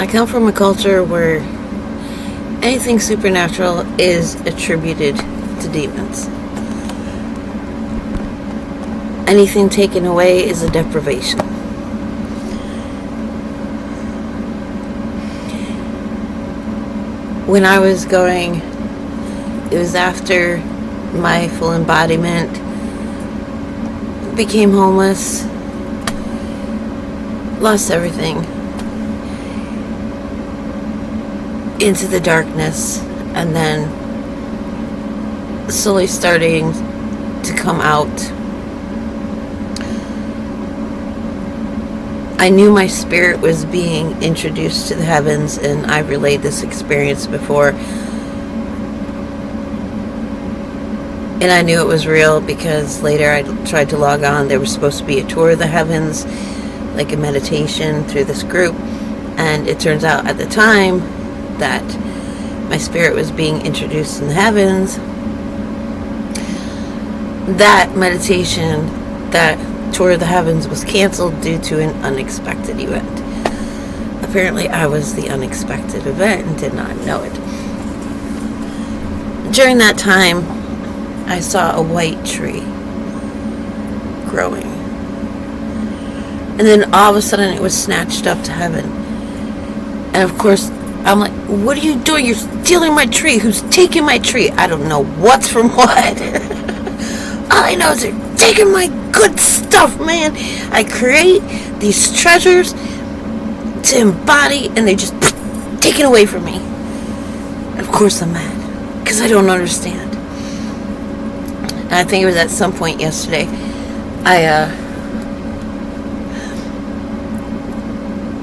I come from a culture where anything supernatural is attributed to demons. Anything taken away is a deprivation. When I was going, it was after my full embodiment, became homeless, lost everything, into the darkness, and then slowly starting to come out. I knew my spirit was being introduced to the heavens, and I relayed this experience before. And I knew it was real because later I tried to log on. There was supposed to be a tour of the heavens, like a meditation through this group. And it turns out at the time that my spirit was being introduced in the heavens, that meditation, that tour of the heavens was canceled due to an unexpected event. Apparently I was the unexpected event and did not know it. During that time, I saw a white tree growing. And then all of a sudden it was snatched up to heaven. And of course, I'm like, what are you doing? You're stealing my tree. Who's taking my tree? I don't know what's from what. All I know is they're taking my good stuff, man. I create these treasures to embody, and they just take it away from me. And of course I'm mad, because I don't understand. And I think it was at some point yesterday,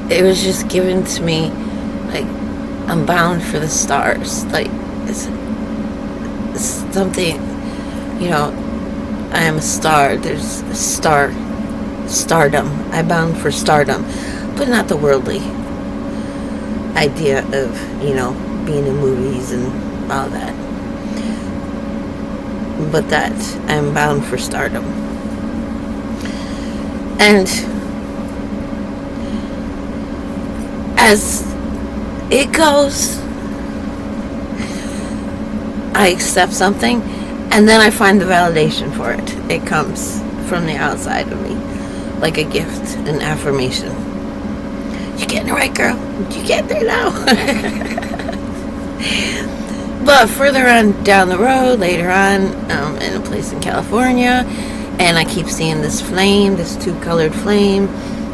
it was just given to me, like, I'm bound for the stars. Like, it's something, you know, I am a star. There's a stardom. I'm bound for stardom, but not the worldly idea of, you know, being in movies and all that. But that I'm bound for stardom. And as it goes, I accept something, and then I find the validation for it. It comes from the outside of me, like a gift, an affirmation. You're getting it right, girl. You get there now. But further on down the road, later on, in a place in California, and I keep seeing this flame, this two-colored flame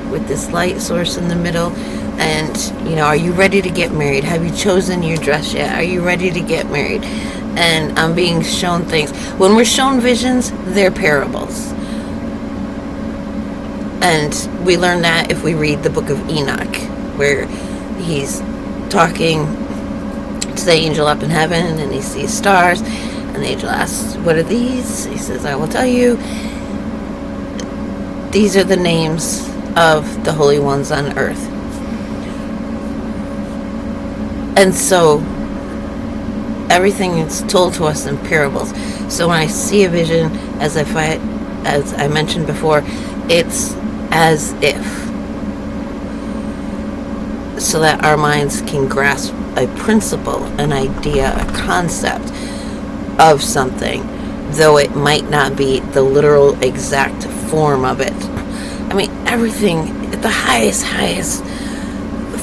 with this light source in the middle. And, you know, are you ready to get married? Have you chosen your dress yet? Are you ready to get married? And I'm being shown things. When we're shown visions, they're parables. And we learn that if we read the book of Enoch, where he's talking to the angel up in heaven, and he sees stars, and the angel asks, what are these? He says, I will tell you. These are the names of the holy ones on earth. And so everything is told to us in parables. So when I see a vision, as I mentioned before, it's as if, so that our minds can grasp a principle, an idea, a concept of something, though it might not be the literal exact form of it. I mean, everything at the highest,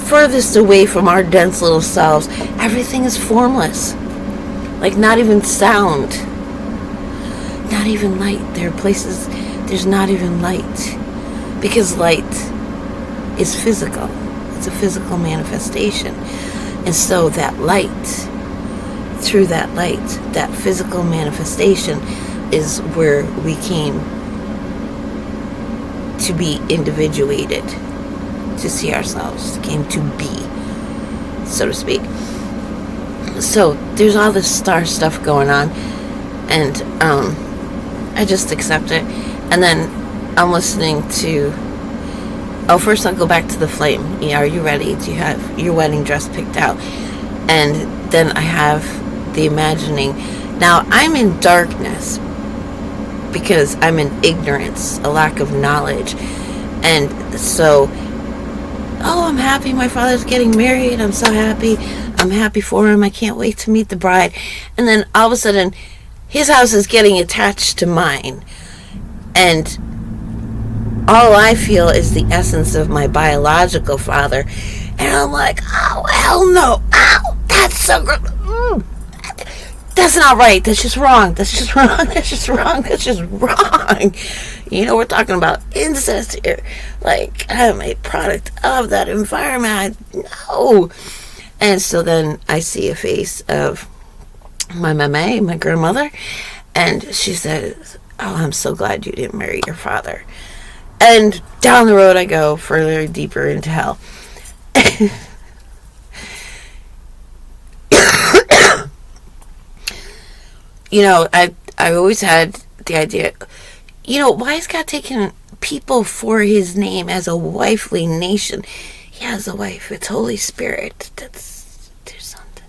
furthest away from our dense little selves, everything is formless. Like, not even sound, not even light. There are places there's not even light, because light is physical. It's a physical manifestation. And so that light, through that light, that physical manifestation is where we came to be individuated, to see ourselves, came to be, so to speak. So there's all this star stuff going on, and I just accept it. And then I'm listening to, first I'll go back to the flame. Are you ready? Do you have your wedding dress picked out? And then I have the imagining. Now I'm in darkness because I'm in ignorance, a lack of knowledge. And so oh, I'm happy my father's getting married. I'm so happy. I'm happy for him. I can't wait to meet the bride. And then all of a sudden, his house is getting attached to mine. And all I feel is the essence of my biological father. And I'm like, oh, hell no. Ow, that's so gross. That's not right. That's just wrong. That's just wrong. That's just wrong. That's just wrong. You know, we're talking about incest here. Like, I'm a product of that environment. No. And so then I see a face of my mama, my grandmother, and she says, oh, I'm so glad you didn't marry your father. And down the road I go, further, deeper into hell. You know, I always had the idea, you know, why is God taking people for his name as a wifely nation? He has a wife. It's Holy Spirit. There's something.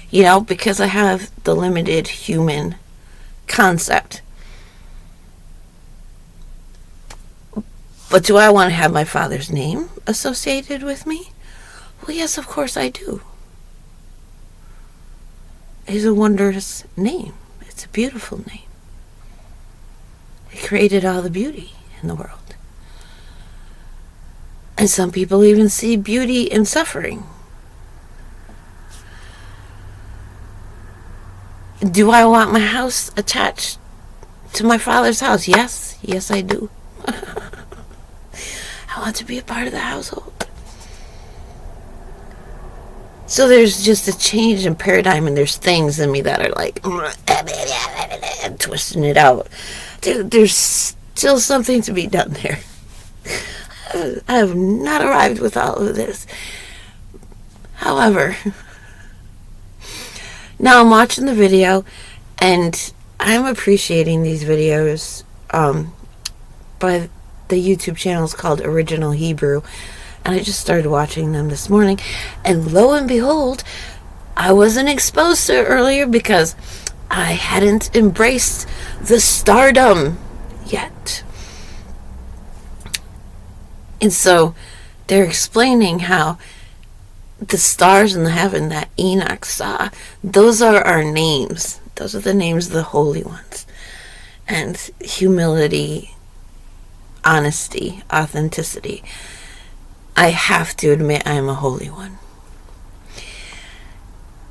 You know, because I have the limited human concept. But do I want to have my father's name associated with me? Well, yes, of course I do. It's a wondrous name. It's a beautiful name. He created all the beauty in the world. And some people even see beauty in suffering. Do I want my house attached to my father's house? Yes. Yes, I do. I want to be a part of the household. So there's just a change in paradigm, and there's things in me that are like twisting it out. There's still something to be done there. I have not arrived with all of this. However, now I'm watching the video, and I'm appreciating these videos by the YouTube channel is called Original Hebrew. And I just started watching them this morning. And lo and behold, I wasn't exposed to it earlier because I hadn't embraced the stardom yet. And so they're explaining how the stars in the heaven that Enoch saw, those are our names. Those are the names of the holy ones. And humility, honesty, authenticity. I have to admit I am a holy one.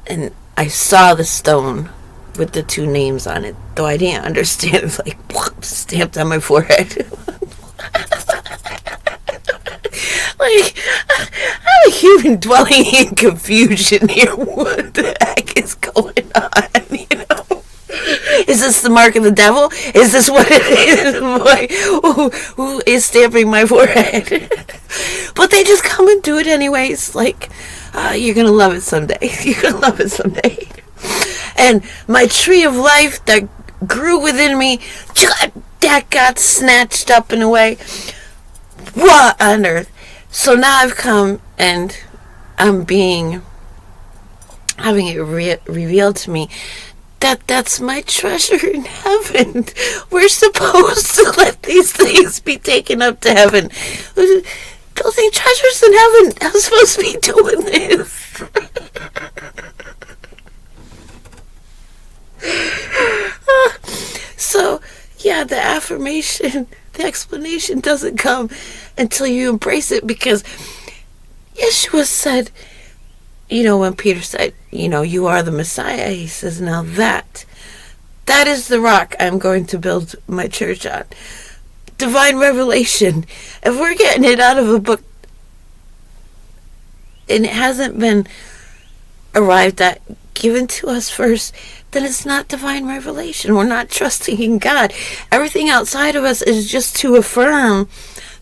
And I saw the stone with the two names on it, though I didn't understand. It was like stamped on my forehead. Like, I'm a human dwelling in confusion here. What the heck is going on, you know? Is this the mark of the devil? Is this what it is? Like, who is stamping my forehead? But they just come and do it anyways. Like, you're going to love it someday. You're going to love it someday. And my tree of life that grew within me, that got snatched up in a way. What on earth? So now I've come and I'm having it revealed to me that's my treasure in heaven. We're supposed to let these things be taken up to heaven. Building treasures in heaven. I'm supposed to be doing this. So, yeah, the affirmation, the explanation doesn't come until you embrace it, because Yeshua said, you know, when Peter said, you know, you are the Messiah, he says, now that is the rock I'm going to build my church on. Divine revelation. If we're getting it out of a book and it hasn't been arrived at, given to us first, then it's not divine revelation. We're not trusting in God. Everything outside of us is just to affirm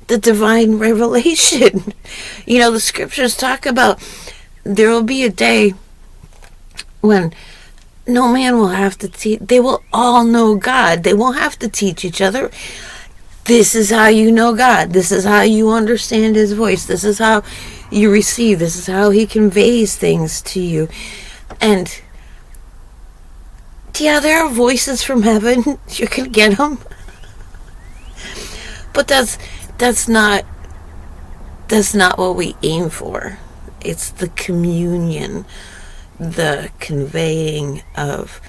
the divine revelation. You know, the scriptures talk about there will be a day when no man will have to teach. They will all know God. They won't have to teach each other. This is how you know God. This is how you understand his voice. This is how you receive. This is how he conveys things to you. And yeah, there are voices from heaven. You can get them. But that's not that's not what we aim for. It's the communion, the conveying of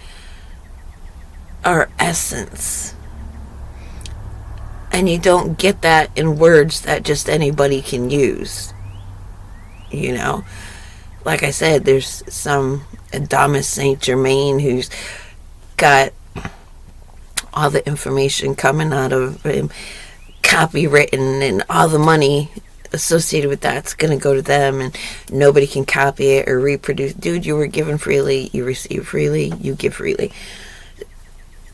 our essence. And you don't get that in words that just anybody can use. You know, like I said, there's some Adonis Saint Germain who's got all the information coming out of him, copywritten, and all the money associated with that's going to go to them, and nobody can copy it or reproduce. Dude, you were given freely, you receive freely, you give freely.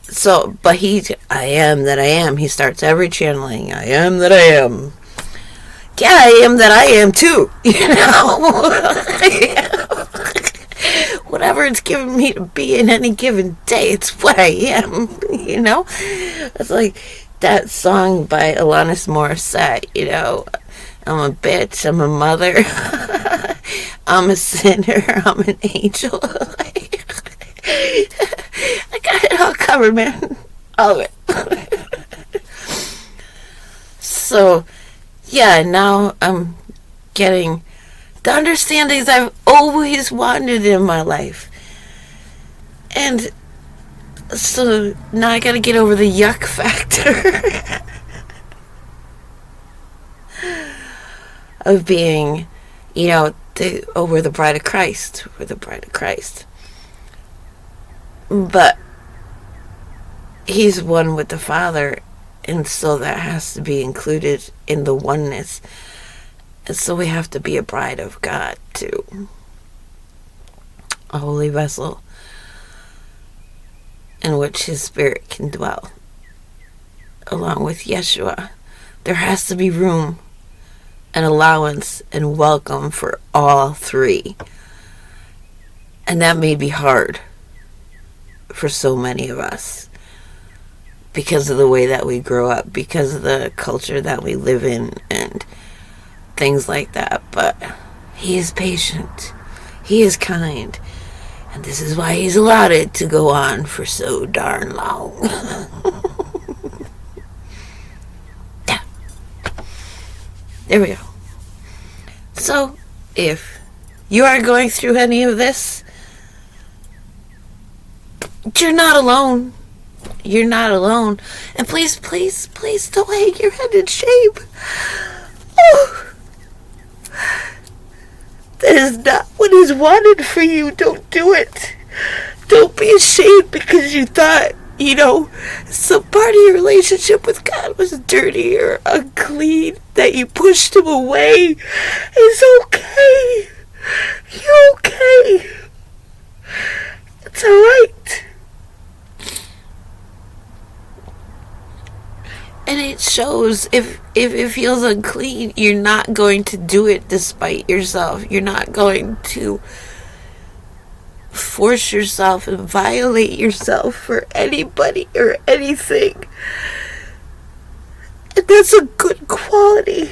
So, but I am that I am. He starts every channeling, I am that I am. Yeah, I am that I am too, you know. Whatever it's given me to be in any given day, it's what I am, you know. It's like that song by Alanis Morissette, you know. I'm a bitch, I'm a mother, I'm a sinner, I'm an angel. I got it all covered, man. All of it. So, yeah, now I'm getting the understandings I've always wanted in my life. And so now I gotta get over the yuck factor of being, you know, we're the bride of Christ. We're the bride of Christ. But he's one with the Father, and so that has to be included in the oneness. And so we have to be a bride of God too. A holy vessel in which his spirit can dwell. Along with Yeshua. There has to be room and allowance and welcome for all three. And that may be hard for so many of us because of the way that we grow up, because of the culture that we live in and things like that. But he is patient, he is kind, and this is why he's allowed it to go on for so darn long. Yeah. There we go. So if you are going through any of this, you're not alone. You're not alone. And please, please, please don't hang your head in shame. Oh. That is not what is wanted for you. Don't do it. Don't be ashamed because you thought, you know, some part of your relationship with God was dirty or unclean, that you pushed him away. It's okay. You're okay. It's alright. And it shows. If it feels unclean, you're not going to do it despite yourself. You're not going to force yourself and violate yourself for anybody or anything. And that's a good quality.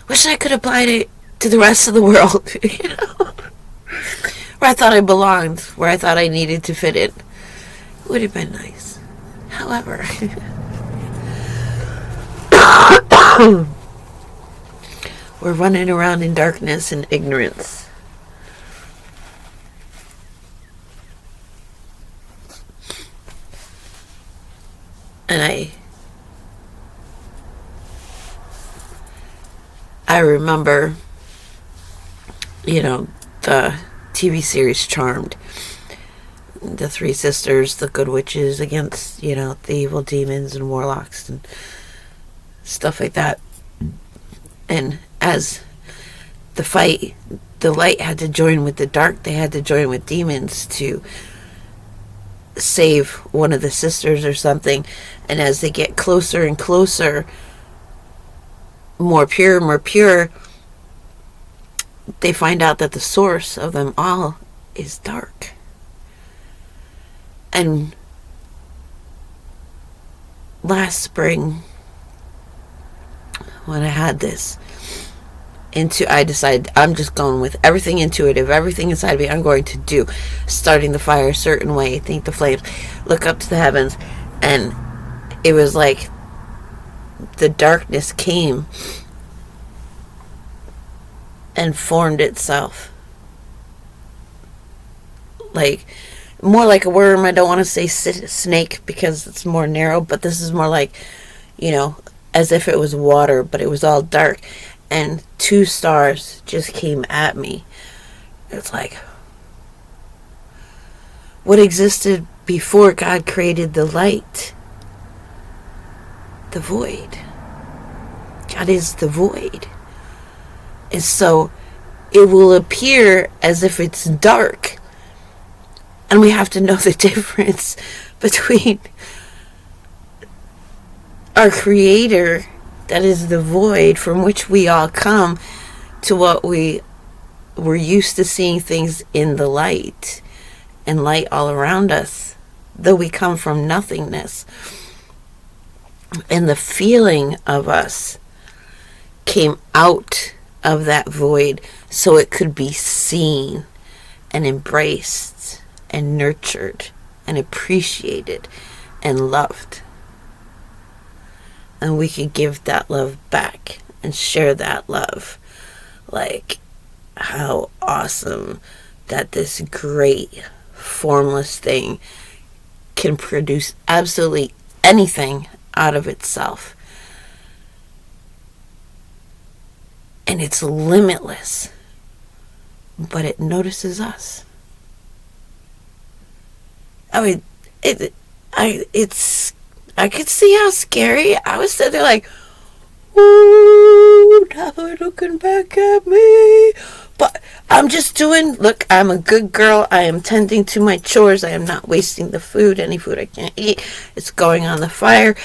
Wish I could apply it to the rest of the world, you know? Where I thought I belonged, where I thought I needed to fit in. It would have been nice. However, we're running around in darkness and ignorance. And I remember, you know, the TV series Charmed. The three sisters, the good witches against, you know, the evil demons and warlocks and stuff like that. And as the fight, the light had to join with the dark. They had to join with demons to save one of the sisters or something. And as they get closer and closer, more pure, they find out that the source of them all is dark. And last spring, when I had this, I decided I'm just going with everything intuitive, everything inside me I'm going to do. Starting the fire a certain way, think the flames, look up to the heavens. And it was like the darkness came and formed itself. Like, more like a worm. I don't want to say snake because it's more narrow, but this is more like, as if it was water, but it was all dark. And 2 stars just came at me. It's like, what existed before God created the light? The void. God is the void. And so it will appear as if it's dark. And we have to know the difference between our Creator, that is the void from which we all come, to what we're used to seeing things in the light and light all around us, though we come from nothingness. And the feeling of us came out of that void so it could be seen and embraced and nurtured and appreciated and loved. And we could give that love back and share that love. Like, how awesome that this great formless thing can produce absolutely anything out of itself. And it's limitless, but it notices us. I mean, I could see how scary. I was sitting there like, ooh, now they're looking back at me. But I'm just look, I'm a good girl. I am tending to my chores. I am not wasting the food. Any food I can't eat, it's going on the fire.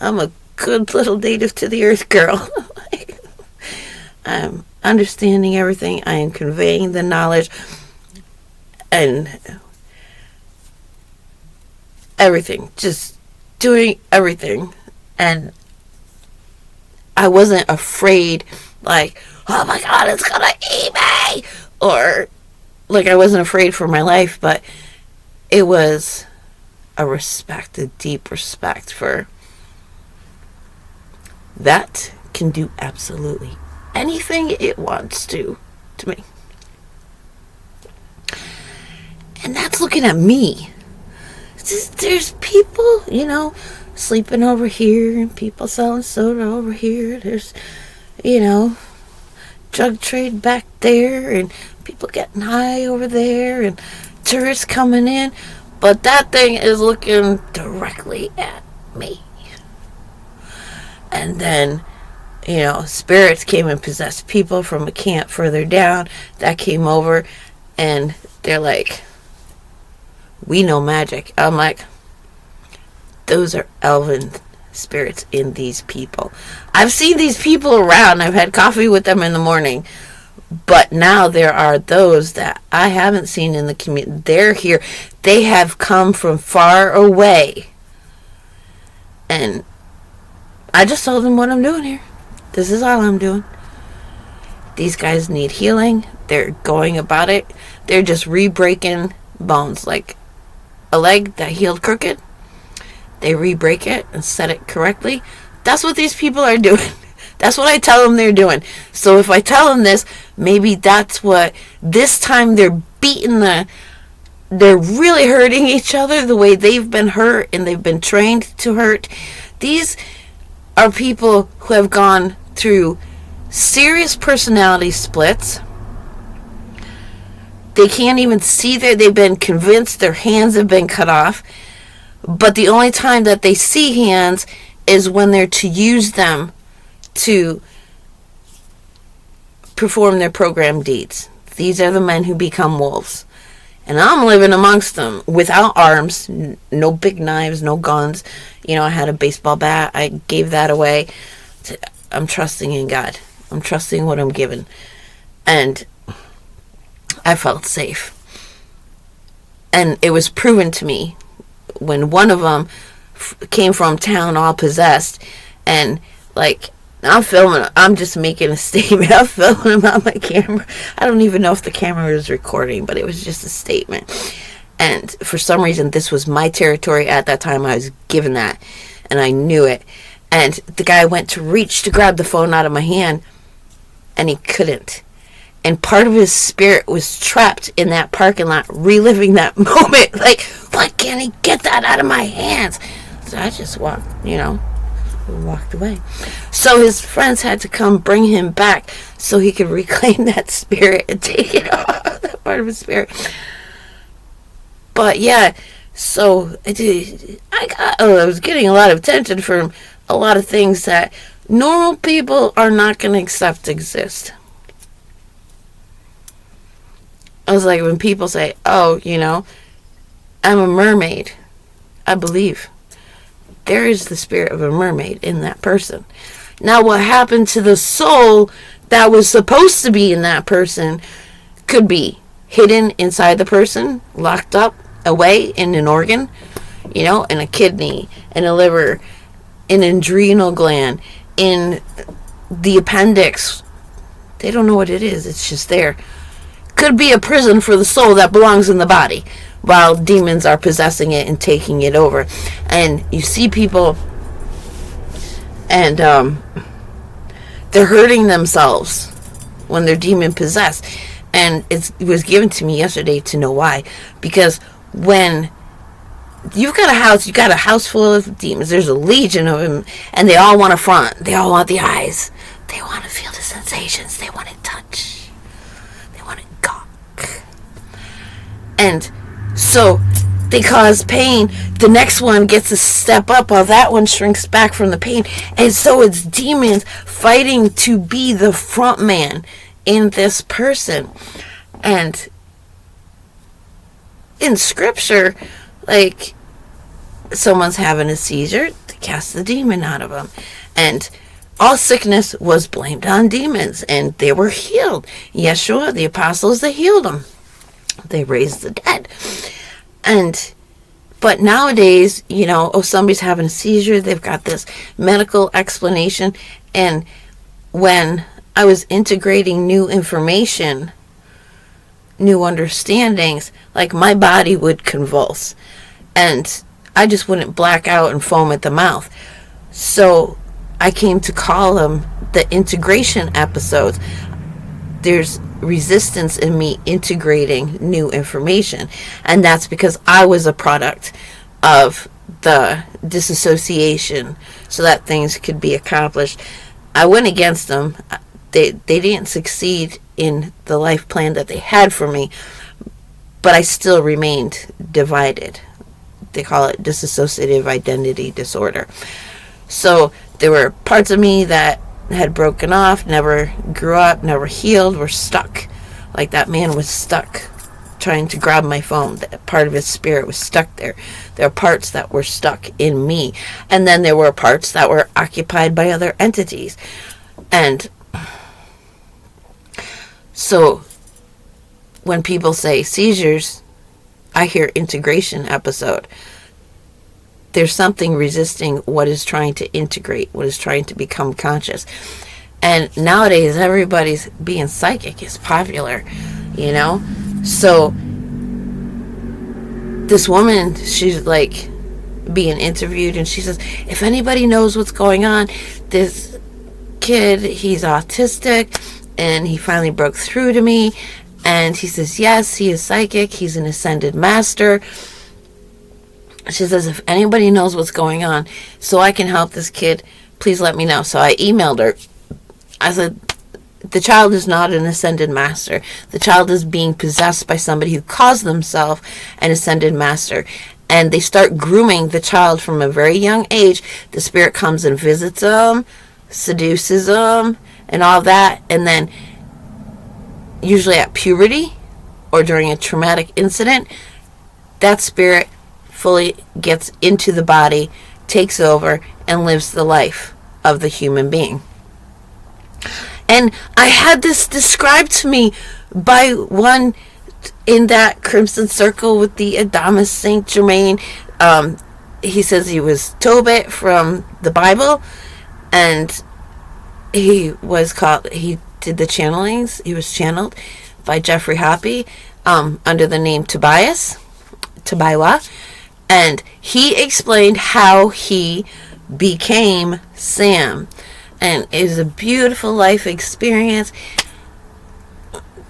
I'm a good little native to the earth girl. I'm understanding everything. I am conveying the knowledge and everything, just doing everything. And I wasn't afraid, like, oh my God, it's gonna eat me, or like I wasn't afraid for my life, but it was a deep respect for that can do absolutely anything it wants to me. And that's looking at me. There's people, sleeping over here, and people selling soda over here. There's, drug trade back there, and people getting high over there, and tourists coming in. But that thing is looking directly at me. And then, spirits came and possessed people from a camp further down that came over, and they're like, we know magic. I'm like, those are elven spirits in these people. I've seen these people around. I've had coffee with them in the morning. But now there are those that I haven't seen in the community. They're here. They have come from far away. And I just told them what I'm doing here. This is all I'm doing. These guys need healing. They're going about it. They're just re-breaking bones. Like a leg that healed crooked, they re-break it and set it correctly. That's what these people are doing. That's what I tell them they're doing. So if I tell them this, maybe that's what, this time they're they're really hurting each other the way they've been hurt and they've been trained to hurt. These are people who have gone through serious personality splits. They can't even see they've been convinced their hands have been cut off. But the only time that they see hands is when they're to use them to perform their programmed deeds. These are the men who become wolves. And I'm living amongst them without arms, no big knives, no guns. I had a baseball bat. I gave that away. I'm trusting in God. I'm trusting what I'm given. And I felt safe. And it was proven to me when one of them came from town all possessed, and I'm filming, I'm just making a statement. I'm filming him on my camera. I don't even know if the camera is recording, but it was just a statement. And for some reason, this was my territory at that time. I was given that, and I knew it. And the guy went to reach to grab the phone out of my hand, and he couldn't. And part of his spirit was trapped in that parking lot, reliving that moment. Like, why can't he get that out of my hands? So I just walked away. So his friends had to come bring him back so he could reclaim that spirit and take it off, that part of his spirit. But yeah, so I was getting a lot of attention from a lot of things that normal people are not going to accept exist. I was like, when people say, oh, I'm a mermaid, I believe there is the spirit of a mermaid in that person. Now, what happened to the soul that was supposed to be in that person could be hidden inside the person, locked up, away in an organ, in a kidney, in a liver, in an adrenal gland, in the appendix. They don't know what it is. It's just there. Could be a prison for the soul that belongs in the body while demons are possessing it and taking it over. And you see people and they're hurting themselves when they're demon possessed. And it was given to me yesterday to know why. Because when you've got a house full of demons, there's a legion of them, and they all want to front. They all want the eyes. They want to feel the sensations. They want to touch. And so they cause pain. The next one gets to step up while that one shrinks back from the pain. And so it's demons fighting to be the front man in this person. And in scripture, like, someone's having a seizure, they cast the demon out of them. And all sickness was blamed on demons, and they were healed. Yeshua, the apostles, they healed them. They raised the dead. But nowadays, somebody's having a seizure, they've got this medical explanation. And when I was integrating new information, new understandings, like, my body would convulse. And I just wouldn't black out and foam at the mouth. So I came to call them the integration episodes. There's resistance in me integrating new information, and that's because I was a product of the disassociation so that things could be accomplished. I went against them. They didn't succeed in the life plan that they had for me, but I still remained divided. They call it dissociative identity disorder. So there were parts of me that had broken off, never grew up, never healed, were stuck. Like that man was stuck trying to grab my phone. That part of his spirit was stuck there. There are parts that were stuck in me. And then there were parts that were occupied by other entities. And so when people say seizures, I hear integration episode. There's something resisting what is trying to integrate, what is trying to become conscious. And nowadays, everybody's being psychic is popular, So this woman, she's like being interviewed, and she says, if anybody knows what's going on, this kid, he's autistic, and he finally broke through to me. And he says, yes, he is psychic. He's an ascended master. She says, if anybody knows what's going on so I can help this kid, please let me know. So I emailed her. I said, the child is not an ascended master. The child is being possessed by somebody who calls themselves an ascended master. And they start grooming the child from a very young age. The spirit comes and visits them, seduces them, and all that. And then usually at puberty or during a traumatic incident, that spirit fully gets into the body, takes over, and lives the life of the human being. And I had this described to me by one in that Crimson Circle with the Adamus Saint Germain. He says he was Tobit from the Bible, and he did the channelings. He was channeled by Jeffrey Hoppe under the name Tobias. Tabaiwa, and he explained how he became Sam. And it was a beautiful life experience.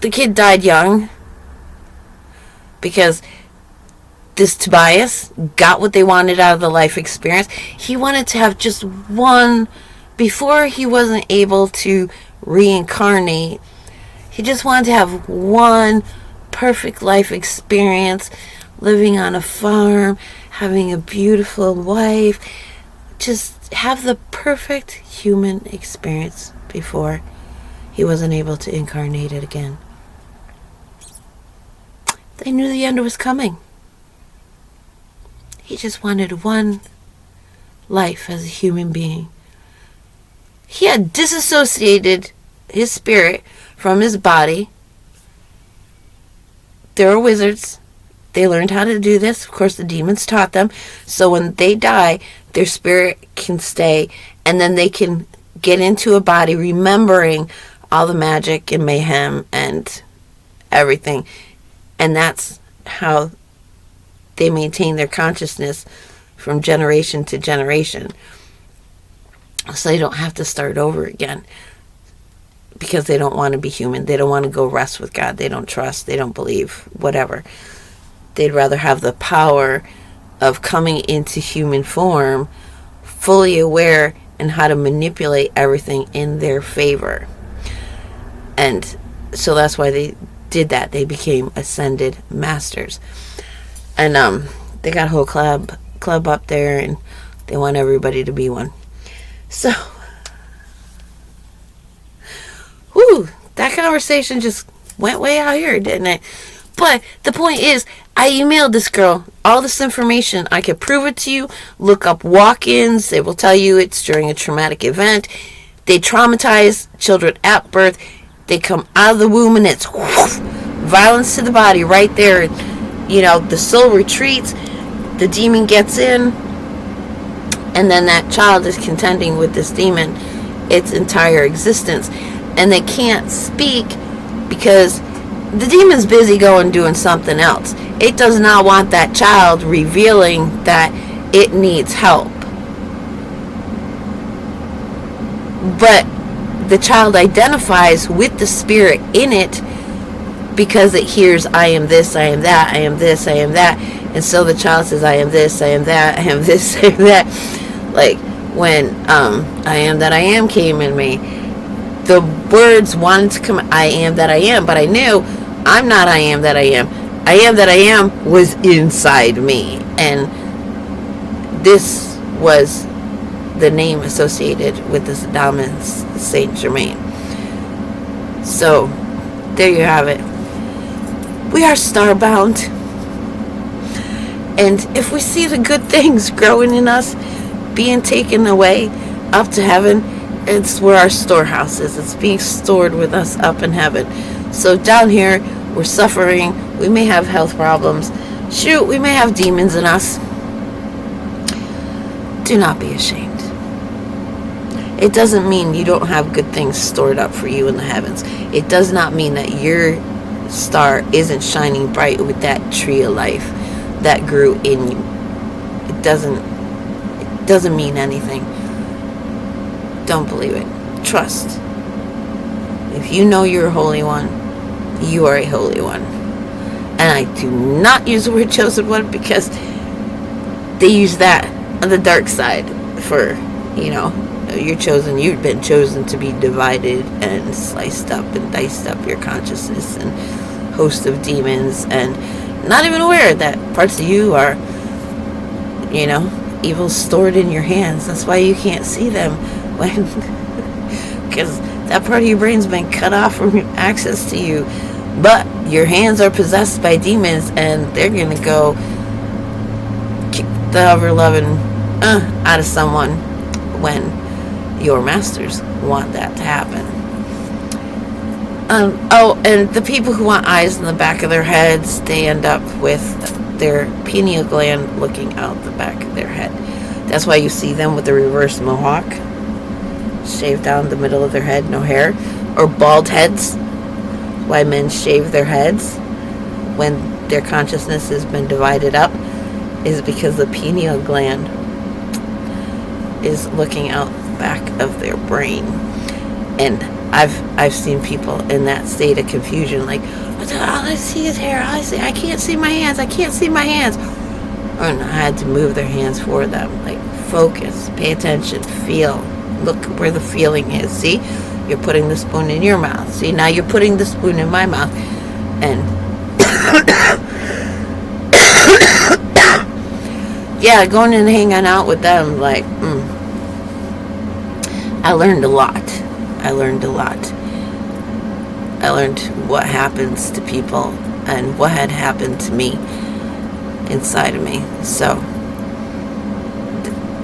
The kid died young because this Tobias got what they wanted out of the life experience. He wanted to have just one, before he wasn't able to reincarnate, he just wanted to have one perfect life experience, living on a farm, having a beautiful wife, just have the perfect human experience before he wasn't able to incarnate it again. They knew the end was coming. He just wanted one life as a human being. He had disassociated his spirit from his body. There were wizards. They learned how to do this. Of course, the demons taught them. So when they die, their spirit can stay, and then they can get into a body remembering all the magic and mayhem and everything. And that's how they maintain their consciousness from generation to generation. So they don't have to start over again, because they don't want to be human. They don't want to go rest with God. They don't trust. They don't believe. Whatever. They'd rather have the power of coming into human form, fully aware and how to manipulate everything in their favor. And so that's why they did that. They became ascended masters. And they got a whole club up there, and they want everybody to be one. So, that conversation just went way out here, didn't it? But the point is, I emailed this girl all this information. I could prove it to you. Look up walk-ins. They will tell you it's during a traumatic event. They traumatize children at birth. They come out of the womb, and it's violence to the body right there. You know, the soul retreats. The demon gets in. And then that child is contending with this demon its entire existence. And they can't speak because the demon's busy doing something else. It does not want that child revealing that it needs help. But the child identifies with the spirit in it because it hears, I am this, I am that, I am this, I am that. And so the child says, I am this, I am that, I am this, I am that. Like when I am that I am came in me, the words wanted to come, I am that I am, but I knew I'm not I am that I am. I am that I am was inside me. And this was the name associated with this dominance, Saint Germain. So there you have it. We are starbound. And if we see the good things growing in us, being taken away up to heaven, it's where our storehouse is. It's being stored with us up in heaven. So down here, we're suffering. We may have health problems. Shoot, we may have demons in us. Do not be ashamed. It doesn't mean you don't have good things stored up for you in the heavens. It does not mean that your star isn't shining bright with that tree of life that grew in you. It doesn't mean anything. Don't believe it. Trust. If you know you're a holy one, you are a holy one. And I do not use the word chosen one because they use that on the dark side for, you're chosen, you've been chosen to be divided and sliced up and diced up your consciousness and host of demons, and not even aware that parts of you are, evil stored in your hands. That's why you can't see them when, because that part of your brain's been cut off from access to you. But your hands are possessed by demons, and they're gonna go kick the ever-loving out of someone when your masters want that to happen. And the people who want eyes in the back of their heads, they end up with their pineal gland looking out the back of their head. That's why you see them with the reverse mohawk, shaved down the middle of their head, no hair, or bald heads. Why men shave their heads when their consciousness has been divided up is because the pineal gland is looking out the back of their brain. And I've seen people in that state of confusion, like, all I see is hair, I can't see my hands, and I had to move their hands for them, like, focus, pay attention, feel, look where the feeling is. See, you're putting the spoon in your mouth. See, now you're putting the spoon in my mouth. And yeah, going and hanging out with them, like, I learned a lot. I learned what happens to people and what had happened to me inside of me. So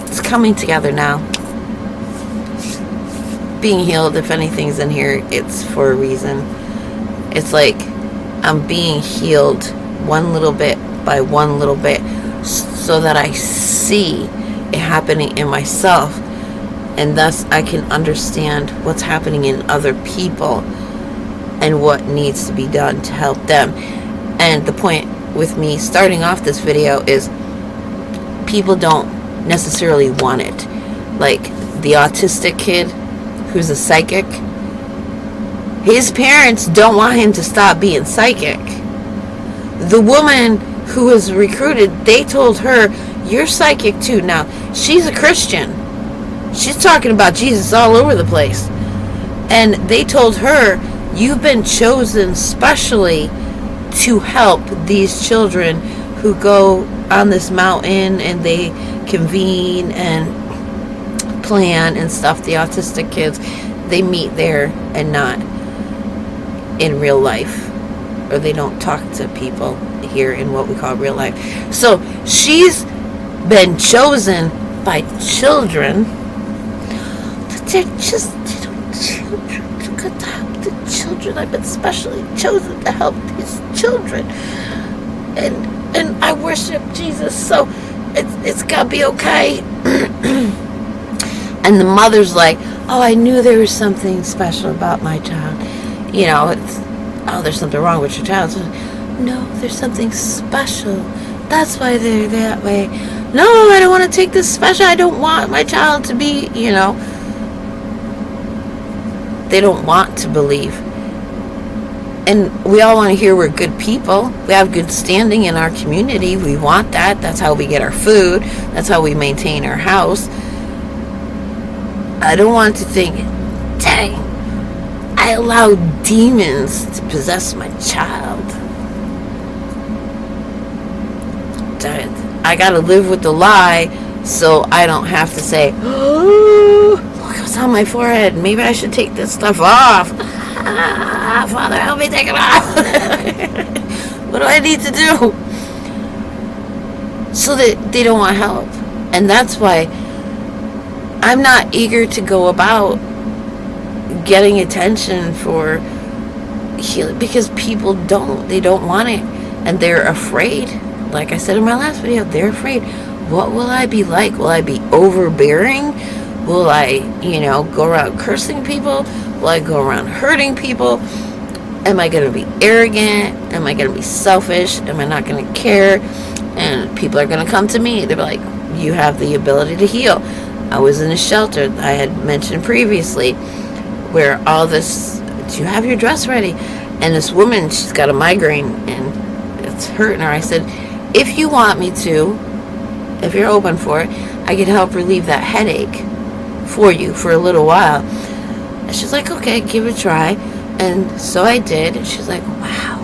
it's coming together now. Being healed, if anything's in here, it's for a reason. It's like I'm being healed one little bit by one little bit, so that I see it happening in myself, and thus I can understand what's happening in other people and what needs to be done to help them. And the point with me starting off this video is people don't necessarily want it. Like the autistic kid who's a psychic, his parents don't want him to stop being psychic. The woman who was recruited, they told her, you're psychic too. Now, she's a Christian. She's talking about Jesus all over the place. And they told her, you've been chosen specially to help these children who go on this mountain and they convene and plan and stuff. The autistic kids, they meet there and not in real life, or they don't talk to people here in what we call real life. So she's been chosen by children, but they're just children to help the children. I've been specially chosen to help these children, and I worship Jesus, so it's gotta be okay. And the mother's like, oh, I knew there was something special about my child. You know, it's, oh, there's something wrong with your child. So, no, there's something special. That's why they're that way. No, I don't want to take this special. I don't want my child to be, you know. They don't want to believe. And we all want to hear we're good people. We have good standing in our community. We want that. That's how we get our food. That's how we maintain our house. I don't want to think, dang, I allowed demons to possess my child. I gotta live with the lie so I don't have to say, oh, look what's on my forehead. Maybe I should take this stuff off. Father, help me take it off. What do I need to do? So that they don't want help. And that's why I'm not eager to go about getting attention for healing, because people they don't want it, and they're afraid. Like I said in my last video, they're afraid. What will I be like? Will I be overbearing? Will I, go around cursing people? Will I go around hurting people? Am I going to be arrogant? Am I going to be selfish? Am I not going to care? And people are going to come to me. They'll be like, you have the ability to heal. I was in a shelter I had mentioned previously, where all this, do you have your dress ready? And this woman, she's got a migraine and it's hurting her. I said, if you want me to, if you're open for it, I could help relieve that headache for you for a little while. And she's like, okay, give it a try. And so I did. And she's like, wow,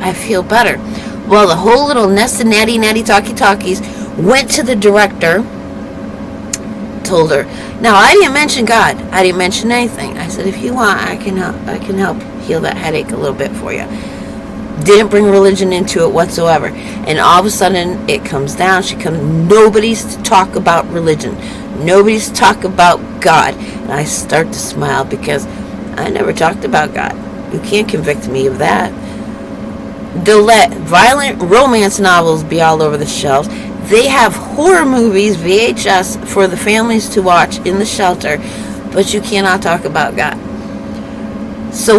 I feel better. Well, the whole little nest of natty talkies went to the director, told her. Now, I didn't mention God. I didn't mention anything. I said, if you want, I can help heal that headache a little bit for you. Didn't bring religion into it whatsoever. And all of a sudden, it comes down. Nobody's to talk about religion. Nobody's to talk about God. And I start to smile because I never talked about God. You can't convict me of that. They'll let violent romance novels be all over the shelves. They have horror movies, VHS, for the families to watch in the shelter, but you cannot talk about God. So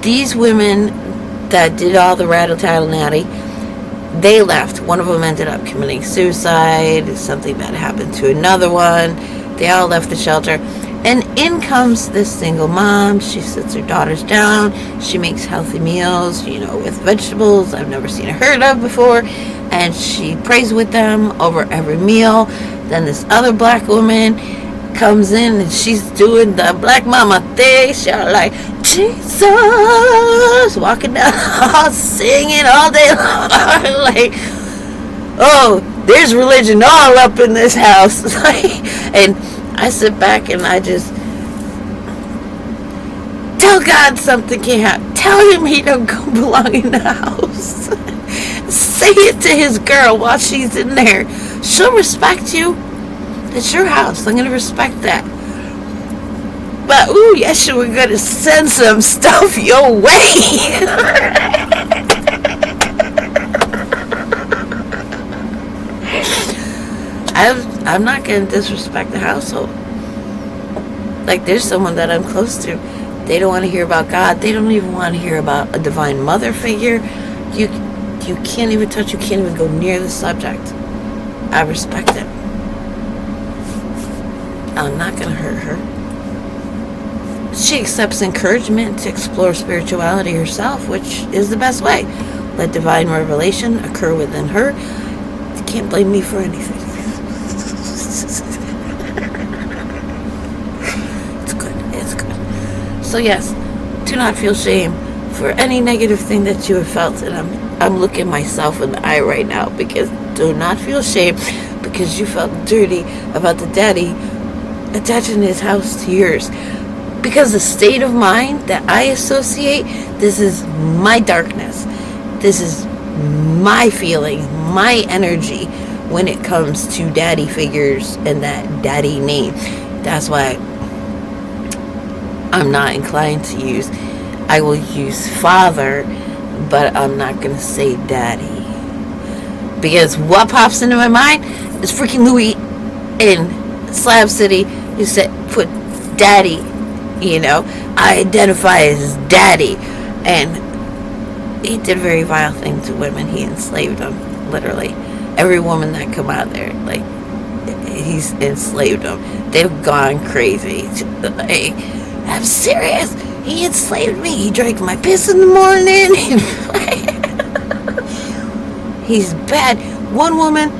these women that did all the rattle-tattle-natty, they left. One of them ended up committing suicide. Something bad happened to another one. They all left the shelter. And in comes this single mom. She sits her daughters down. She makes healthy meals, with vegetables I've never seen or heard of before. And she prays with them over every meal. Then this other black woman comes in and she's doing the black mama thing. She's like, Jesus, walking down the hall, singing all day long. Like, oh, there's religion all up in this house. And I sit back and I just tell God something can't happen. Tell him he don't belong in the house. Say it to his girl while she's in there. She'll respect you. It's your house. I'm going to respect that. But, ooh, yes, we're going to send some stuff your way. I'm not going to disrespect the household. Like, there's someone that I'm close to. They don't want to hear about God. They don't even want to hear about a divine mother figure. You can't even touch. You can't even go near the subject. I respect it. I'm not going to hurt her. She accepts encouragement to explore spirituality herself, which is the best way. Let divine revelation occur within her. You can't blame me for anything. It's good. So yes, do not feel shame for any negative thing that you have felt. And I'm looking myself in the eye right now, because do not feel shame because you felt dirty about the daddy attaching his house to yours. Because the state of mind that I associate, this is my darkness. This is my feeling, my energy when it comes to daddy figures and that daddy name. That's why I'm not inclined to use, I will use father, but I'm not going to say daddy. Because what pops into my mind is freaking Louis in Slab City who said, put daddy, I identify as daddy. And he did a very vile thing to women. He enslaved them, literally. Every woman that come out there, like, he's enslaved them. They've gone crazy. Hey, I'm serious. He enslaved me. He drank my piss in the morning. He's bad. One woman,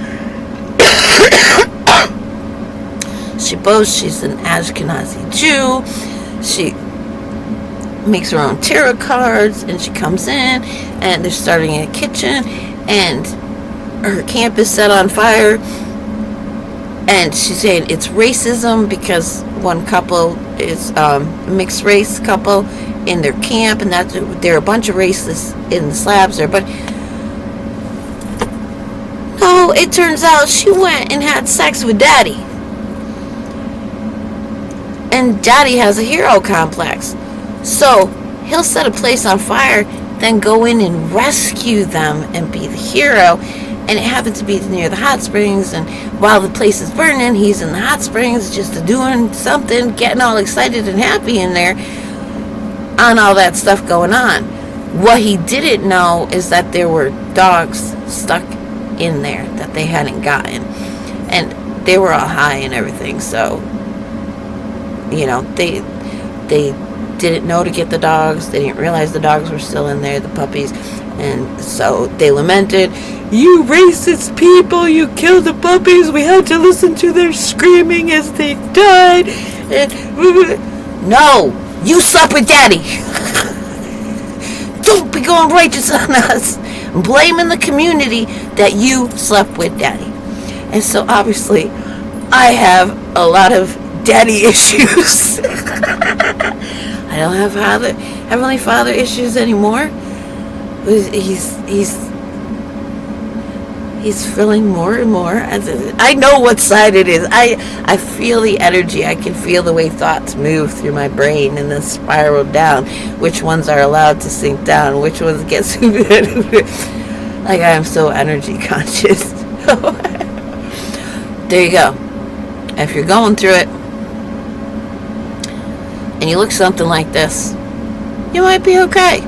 she boasts she's an Ashkenazi Jew. She makes her own tarot cards, and she comes in, and they're starting in a kitchen, and her camp is set on fire, and she's saying it's racism because one couple is a mixed race couple in their camp, and that there are a bunch of racists in the slabs there. But no, it turns out she went and had sex with daddy, and daddy has a hero complex, so he'll set a place on fire, then go in and rescue them and be the hero. And it happened to be near the hot springs, and while the place is burning, he's in the hot springs just doing something, getting all excited and happy in there on all that stuff going on. What he didn't know is that there were dogs stuck in there that they hadn't gotten, and they were all high and everything, so they didn't know to get the dogs. They didn't realize the dogs were still in there, the puppies, and so they lamented, "You racist people, you killed the puppies. We had to listen to their screaming as they died." And, no, you slept with daddy. Don't be going righteous on us, blaming the community that you slept with daddy. And so obviously I have a lot of daddy issues. I don't have Heavenly Father issues anymore. He's feeling more and more. I know what side it is. I feel the energy. I can feel the way thoughts move through my brain and then spiral down. Which ones are allowed to sink down? Which ones get like, I am so energy conscious. There you go. If you're going through it and you look something like this, you might be okay.